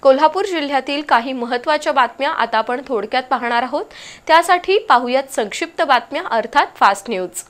कोल्हापूर जिल्ह्यातील काही महत्त्वाच्या बातम्या आता आपण थोडक्यात पाहणार आहोत। त्यासाठी पाहूयात संक्षिप्त बातम्या अर्थात फास्ट न्यूज।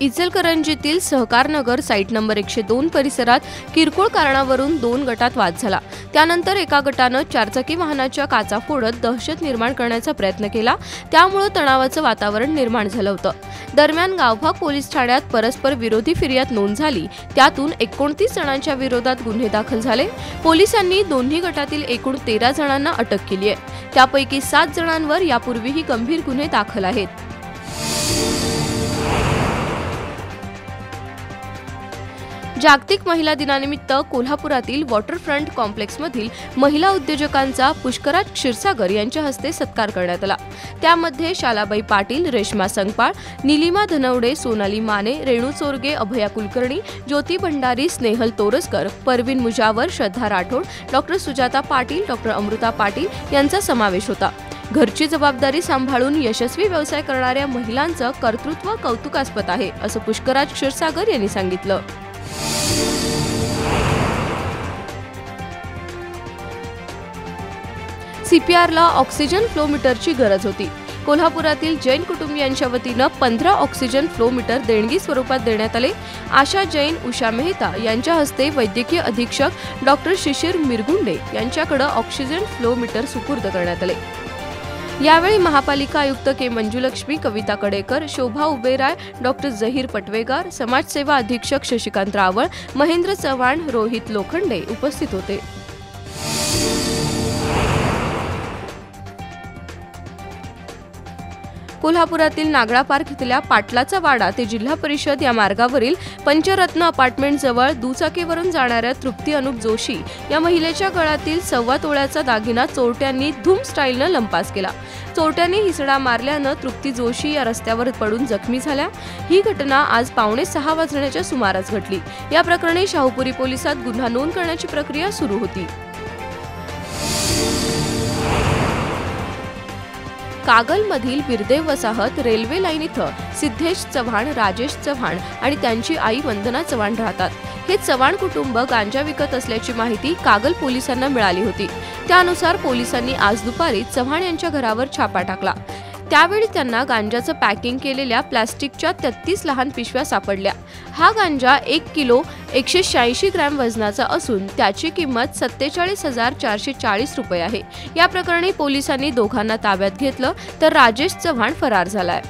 इचलकरंजीतील सहकारनगर साइट नंबर 102 परिसरात किरकोळ कारणावरून 2 गटात वाद झाला। त्यानंतर एका गटाने चारचाकी वाहनाच्या काचा फोडत दहशत निर्माण करण्याचा प्रयत्न केला। त्यामुळे तणावाचं वातावरण निर्माण झालं होतं। दरम्यान गावभाग पोलीस ठाण्यात परस्पर विरोधी फिर्याद नोंद झाली। त्यातून 29 जणांच्या विरोधात गुन्हे दाखल झाले। पोलिसांनी दोन्ही गटातील एकूण 13 जणांना अटक केली आहे। त्यापैकी 7 जणांवर यापूर्वीही गंभीर गुन्हे दाखल आहेत। जागतिक महिला दिनानिमित्त कोल्हापुरातील वॉटरफ्रंट कॉम्प्लेक्समधील महिला उद्योजकांचा पुष्कराज क्षीरसागर यांच्या हस्ते सत्कार करण्यात आला। त्यामध्ये शालाबाई पाटील, रेश्मा संगपाळ, नीलिमा धनवडे, सोनाली माने, रेणू चोरगे, अभया कुलकर्णी, ज्योती भंडारी, स्नेहल तोरसकर, परवीन मुजावर, श्रद्धा राठोड, डॉक्टर सुजाता पाटील, डॉक्टर अमृता पाटील यांचा समावेश होता। घरची जबाबदारी सांभाळून यशस्वी व्यवसाय करणाऱ्या महिलांचं कर्तृत्व कौतुकास्पद आहे, असं पुष्कराज क्षीरसागर यांनी सांगितलं। सीपीआरला ऑक्सिजन फ्लो मीटरची गरज होती। कोल्हापुरातील जैन कुटुंबियांच्या वतीनं 15 ऑक्सिजन फ्लो मीटर देणगी स्वरूपात देण्यात आले। आशा जैन, उषा मेहता यांच्या हस्ते वैद्यकीय अधीक्षक डॉक्टर शिशिर मिरगुंडे यांच्याकडे ऑक्सिजन फ्लो मीटर सुपूर्द करण्यात आले। यावेळी महापालिका आयुक्त के मंजुलक्ष्मी, कविता कडेकर, शोभा उबेराय, डॉक्टर जहीर पटवेगार, समाजसेवा अधीक्षक शशिकांत रावळ, महेंद्र चव्हाण, रोहित लोखंडे उपस्थित होते। कोल्हापुरातील नागळा पार्क इथल्या पाटलाचा वाडा ते जिल्हा परिषद या मार्गावरील पंचरत्न अपार्टमेंट जवळ दुचाकीवरून जाणाऱ्या तृप्ती अनुप जोशी या महिलेच्या गळ्यातील 1.25 तोळ्याचा दागिना चोरट्यांनी धूम स्टाईलनं लंपास केला। चोरट्यांनी हिसडा मारल्यानं तृप्ती जोशी या रस्त्यावर पडून जखमी झाल्या। ही घटना आज 5:45 वाजण्याच्या सुमारास घडली। या प्रकरणी शाहूपुरी पोलिसात गुन्हा नोंद करण्याची प्रक्रिया सुरू होती। कागलमधील बिरदेव वसाहत रेल्वे लाईन इथं सिद्धेश चव्हाण, राजेश चव्हाण आणि त्यांची आई वंदना चव्हाण राहतात। हे चव्हाण कुटुंब गांजा विकत असल्याची माहिती कागल पोलिसांना मिळाली होती। त्यानुसार पोलिसांनी आज दुपारी चव्हाण यांच्या घरावर छापा टाकला। त्यावेळी त्यांना गांजाचं पॅकिंग केलेल्या प्लास्टिकच्या 33 लहान पिशव्या सापडल्या। हा गांजा 1 किलो 186 ग्रॅम वजनाचा असून त्याची किंमत 47,440 रुपये आहे। या प्रकरणी पोलिसांनी दोघांना ताब्यात घेतलं, तर राजेश चव्हाण फरार झालाय।